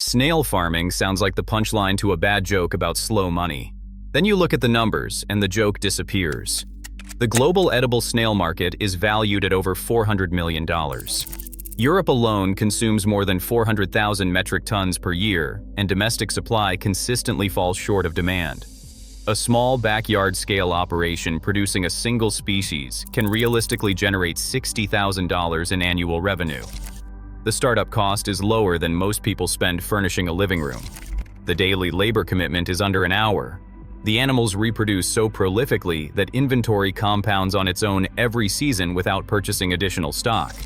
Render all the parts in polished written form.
Snail farming sounds like the punchline to a bad joke about slow money. Then you look at the numbers and the joke disappears. The global edible snail market is valued at over $400 million. Europe alone consumes more than 400,000 metric tons per year, and domestic supply consistently falls short of demand. A small backyard-scale operation producing a single species can realistically generate $60,000 in annual revenue. The startup cost is lower than most people spend furnishing a living room. The daily labor commitment is under an hour. The animals reproduce so prolifically that inventory compounds on its own every season without purchasing additional stock.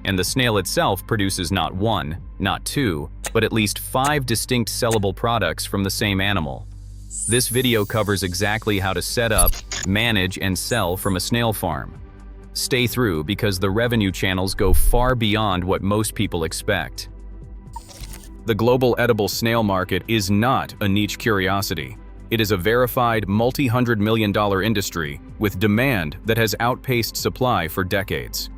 And the snail itself produces not one, not two, but at least 5 distinct sellable products from the same animal. This video covers exactly how to set up, manage, and sell from a snail farm. Stay through because the revenue channels go far beyond what most people expect. The global edible snail market is not a niche curiosity. It is a verified multi-hundred-million-dollar industry with demand that has outpaced supply for decades.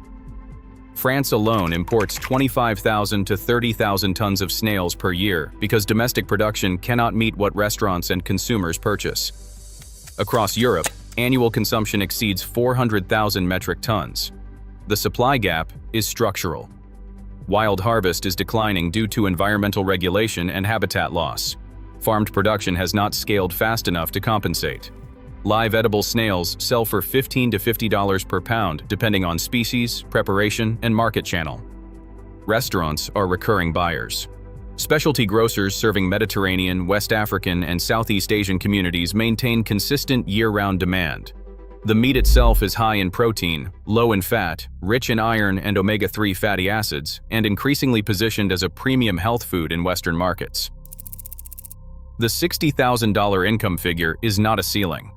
France alone imports 25,000 to 30,000 tons of snails per year because domestic production cannot meet what restaurants and consumers purchase. Across Europe, annual consumption exceeds 400,000 metric tons. The supply gap is structural. Wild harvest is declining due to environmental regulation and habitat loss. Farmed production has not scaled fast enough to compensate. Live edible snails sell for $15 to $50 per pound depending on species, preparation, and market channel. Restaurants are recurring buyers. Specialty grocers serving Mediterranean, West African, and Southeast Asian communities maintain consistent year-round demand. The meat itself is high in protein, low in fat, rich in iron and omega-3 fatty acids, and increasingly positioned as a premium health food in Western markets. The $60,000 income figure is not a ceiling.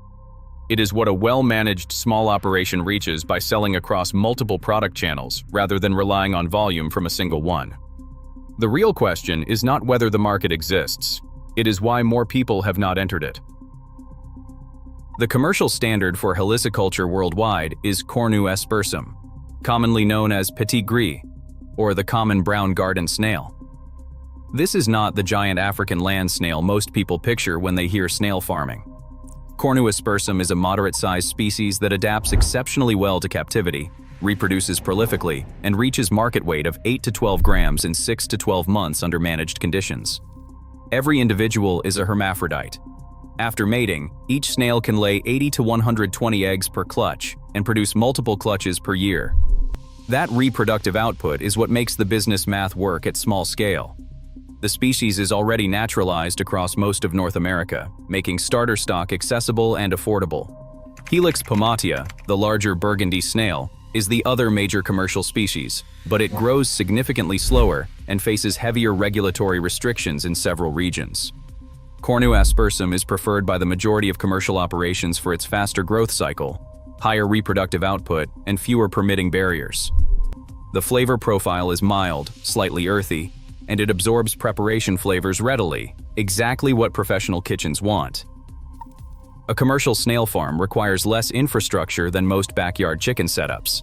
It is what a well-managed small operation reaches by selling across multiple product channels rather than relying on volume from a single one. The real question is not whether the market exists. It is why more people have not entered it. The commercial standard for heliciculture worldwide is Cornu aspersum, commonly known as petit gris, or the common brown garden snail. This is not the giant African land snail most people picture when they hear snail farming. Cornu aspersum is a moderate-sized species that adapts exceptionally well to captivity, reproduces prolifically, and reaches market weight of 8 to 12 grams in 6 to 12 months under managed conditions. Every individual is a hermaphrodite. After mating, each snail can lay 80 to 120 eggs per clutch and produce multiple clutches per year. That reproductive output is what makes the business math work at small scale. The species is already naturalized across most of North America, making starter stock accessible and affordable. Helix Pomatia, the larger burgundy snail, is the other major commercial species, but it grows significantly slower and faces heavier regulatory restrictions in several regions. Cornu aspersum is preferred by the majority of commercial operations for its faster growth cycle, higher reproductive output, and fewer permitting barriers. The flavor profile is mild, slightly earthy, and it absorbs preparation flavors readily, exactly what professional kitchens want. A commercial snail farm requires less infrastructure than most backyard chicken setups.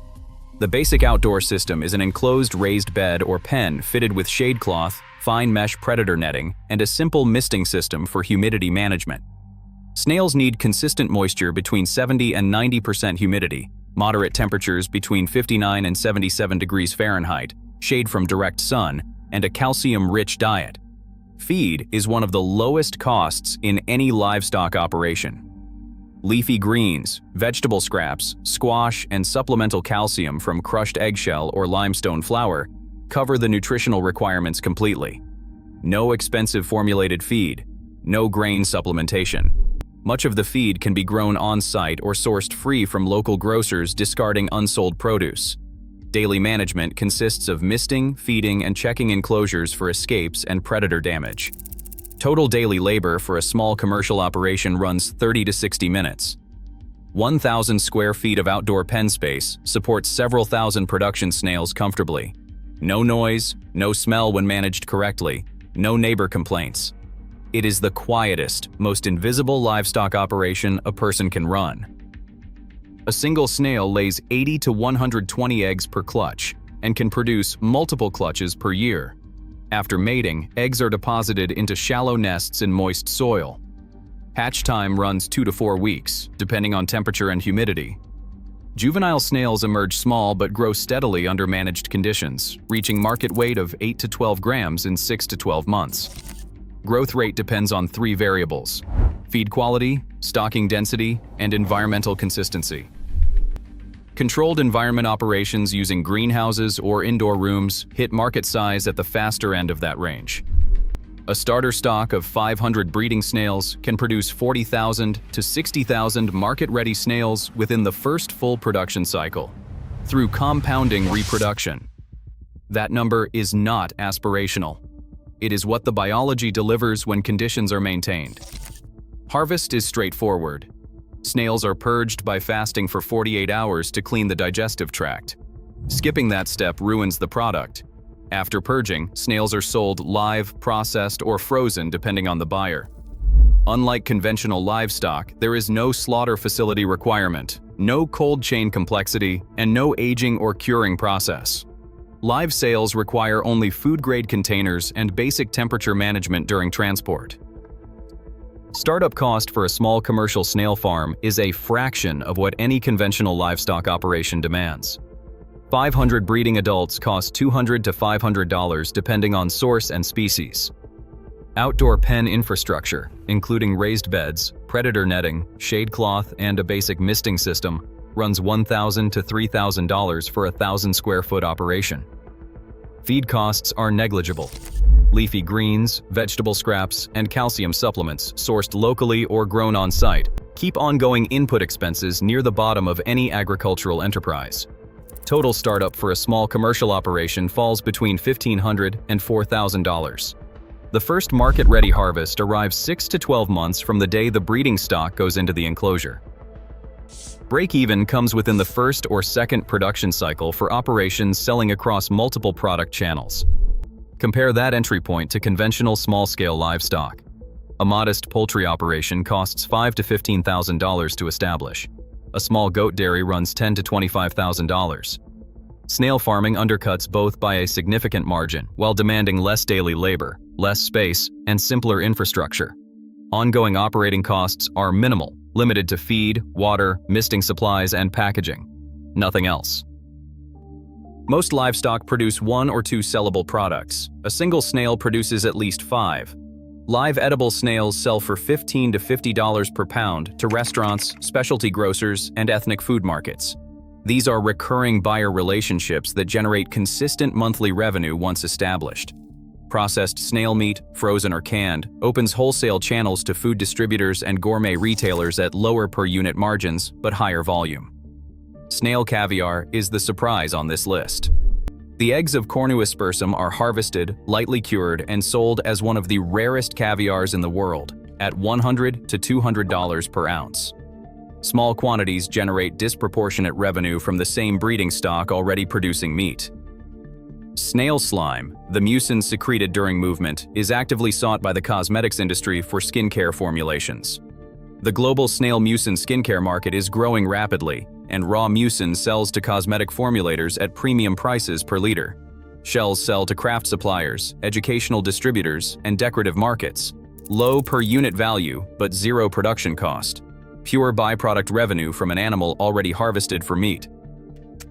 The basic outdoor system is an enclosed raised bed or pen fitted with shade cloth, fine mesh predator netting, and a simple misting system for humidity management. Snails need consistent moisture between 70 and 90% humidity, moderate temperatures between 59 and 77 degrees Fahrenheit, shade from direct sun, and a calcium-rich diet. Feed is one of the lowest costs in any livestock operation. Leafy greens, vegetable scraps, squash, and supplemental calcium from crushed eggshell or limestone flour cover the nutritional requirements completely. No expensive formulated feed, no grain supplementation. Much of the feed can be grown on-site or sourced free from local grocers discarding unsold produce. Daily management consists of misting, feeding, and checking enclosures for escapes and predator damage. Total daily labor for a small commercial operation runs 30 to 60 minutes. 1,000 square feet of outdoor pen space supports several thousand production snails comfortably. No noise, no smell when managed correctly, no neighbor complaints. It is the quietest, most invisible livestock operation a person can run. A single snail lays 80 to 120 eggs per clutch and can produce multiple clutches per year. After mating, eggs are deposited into shallow nests in moist soil. Hatch time runs 2 to 4 weeks, depending on temperature and humidity. Juvenile snails emerge small but grow steadily under managed conditions, reaching market weight of 8 to 12 grams in 6 to 12 months. Growth rate depends on 3 variables: feed quality, stocking density, and environmental consistency. Controlled environment operations using greenhouses or indoor rooms hit market size at the faster end of that range. A starter stock of 500 breeding snails can produce 40,000 to 60,000 market-ready snails within the first full production cycle, through compounding reproduction. That number is not aspirational. It is what the biology delivers when conditions are maintained. Harvest is straightforward. Snails are purged by fasting for 48 hours to clean the digestive tract. Skipping that step ruins the product. After purging, snails are sold live, processed, or frozen depending on the buyer. Unlike conventional livestock, there is no slaughter facility requirement, no cold chain complexity, and no aging or curing process. Live sales require only food-grade containers and basic temperature management during transport. Startup cost for a small commercial snail farm is a fraction of what any conventional livestock operation demands. 500 breeding adults cost $200 to $500 depending on source and species. Outdoor pen infrastructure, including raised beds, predator netting, shade cloth, and a basic misting system, runs $1,000 to $3,000 for a 1,000 square foot operation. Feed costs are negligible. Leafy greens, vegetable scraps, and calcium supplements sourced locally or grown on site keep ongoing input expenses near the bottom of any agricultural enterprise. Total startup for a small commercial operation falls between $1,500 and $4,000. The first market-ready harvest arrives 6 to 12 months from the day the breeding stock goes into the enclosure. Break-even comes within the first or second production cycle for operations selling across multiple product channels. Compare that entry point to conventional small-scale livestock. A modest poultry operation costs $5,000 to $15,000 to establish. A small goat dairy runs $10,000 to $25,000. Snail farming undercuts both by a significant margin while demanding less daily labor, less space, and simpler infrastructure. Ongoing operating costs are minimal, limited to feed, water, misting supplies, and packaging. Nothing else. Most livestock produce 1 or 2 sellable products. A single snail produces at least 5. Live edible snails sell for $15 to $50 per pound to restaurants, specialty grocers, and ethnic food markets. These are recurring buyer relationships that generate consistent monthly revenue once established. Processed snail meat, frozen or canned, opens wholesale channels to food distributors and gourmet retailers at lower per-unit margins but higher volume. Snail caviar is the surprise on this list. The eggs of Cornu-aspersum are harvested, lightly cured, and sold as one of the rarest caviars in the world, at $100 to $200 per ounce. Small quantities generate disproportionate revenue from the same breeding stock already producing meat. Snail slime, the mucin secreted during movement, is actively sought by the cosmetics industry for skincare formulations. The global snail mucin skincare market is growing rapidly, and raw mucin sells to cosmetic formulators at premium prices per liter. Shells sell to craft suppliers, educational distributors, and decorative markets. Low per unit value, but zero production cost. Pure byproduct revenue from an animal already harvested for meat.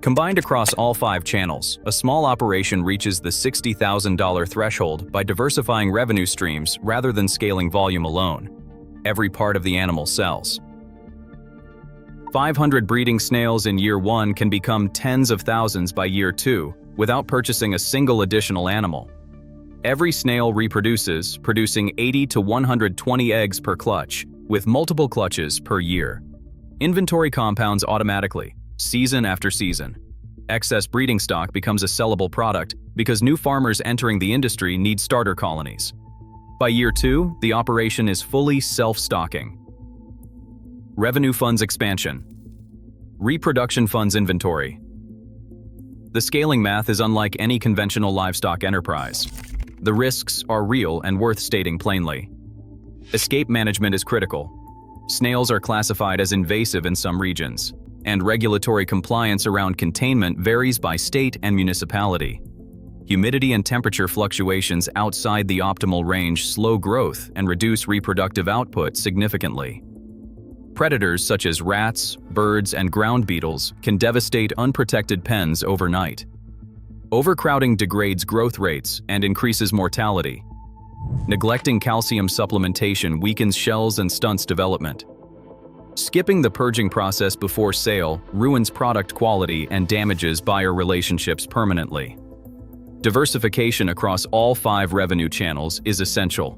Combined across all 5 channels, a small operation reaches the $60,000 threshold by diversifying revenue streams rather than scaling volume alone. Every part of the animal sells. 500 breeding snails in year 1 can become tens of thousands by year 2 without purchasing a single additional animal. Every snail reproduces, producing 80 to 120 eggs per clutch, with multiple clutches per year. Inventory compounds automatically, season after season. Excess breeding stock becomes a sellable product because new farmers entering the industry need starter colonies. By year 2, the operation is fully self-stocking. Revenue funds expansion. Reproduction funds inventory. The scaling math is unlike any conventional livestock enterprise. The risks are real and worth stating plainly. Escape management is critical. Snails are classified as invasive in some regions, and regulatory compliance around containment varies by state and municipality. Humidity and temperature fluctuations outside the optimal range slow growth and reduce reproductive output significantly. Predators such as rats, birds, and ground beetles can devastate unprotected pens overnight. Overcrowding degrades growth rates and increases mortality. Neglecting calcium supplementation weakens shells and stunts development. Skipping the purging process before sale ruins product quality and damages buyer relationships permanently. Diversification across all 5 revenue channels is essential.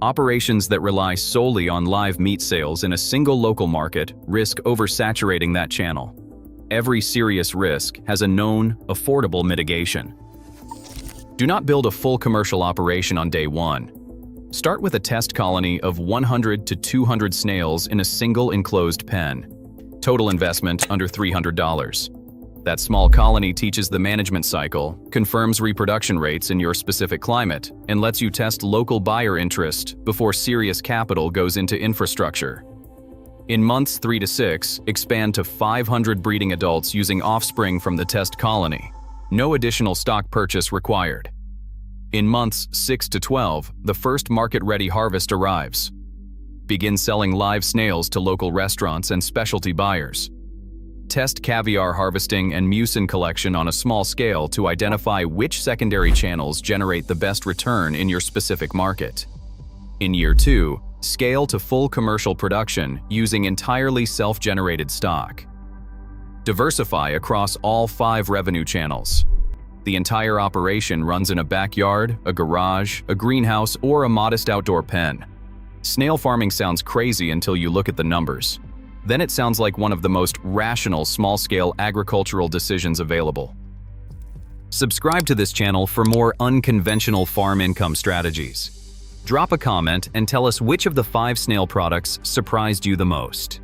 Operations that rely solely on live meat sales in a single local market risk oversaturating that channel. Every serious risk has a known, affordable mitigation. Do not build a full commercial operation on day 1. Start with a test colony of 100 to 200 snails in a single enclosed pen. Total investment under $300. That small colony teaches the management cycle, confirms reproduction rates in your specific climate, and lets you test local buyer interest before serious capital goes into infrastructure. In months 3 to 6, expand to 500 breeding adults using offspring from the test colony. No additional stock purchase required. In months 6 to 12, the first market-ready harvest arrives. Begin selling live snails to local restaurants and specialty buyers. Test caviar harvesting and mucin collection on a small scale to identify which secondary channels generate the best return in your specific market. In year 2, scale to full commercial production using entirely self-generated stock. Diversify across all 5 revenue channels. The entire operation runs in a backyard, a garage, a greenhouse, or a modest outdoor pen. Snail farming sounds crazy until you look at the numbers. Then it sounds like one of the most rational small-scale agricultural decisions available. Subscribe to this channel for more unconventional farm income strategies. Drop a comment and tell us which of the 5 snail products surprised you the most.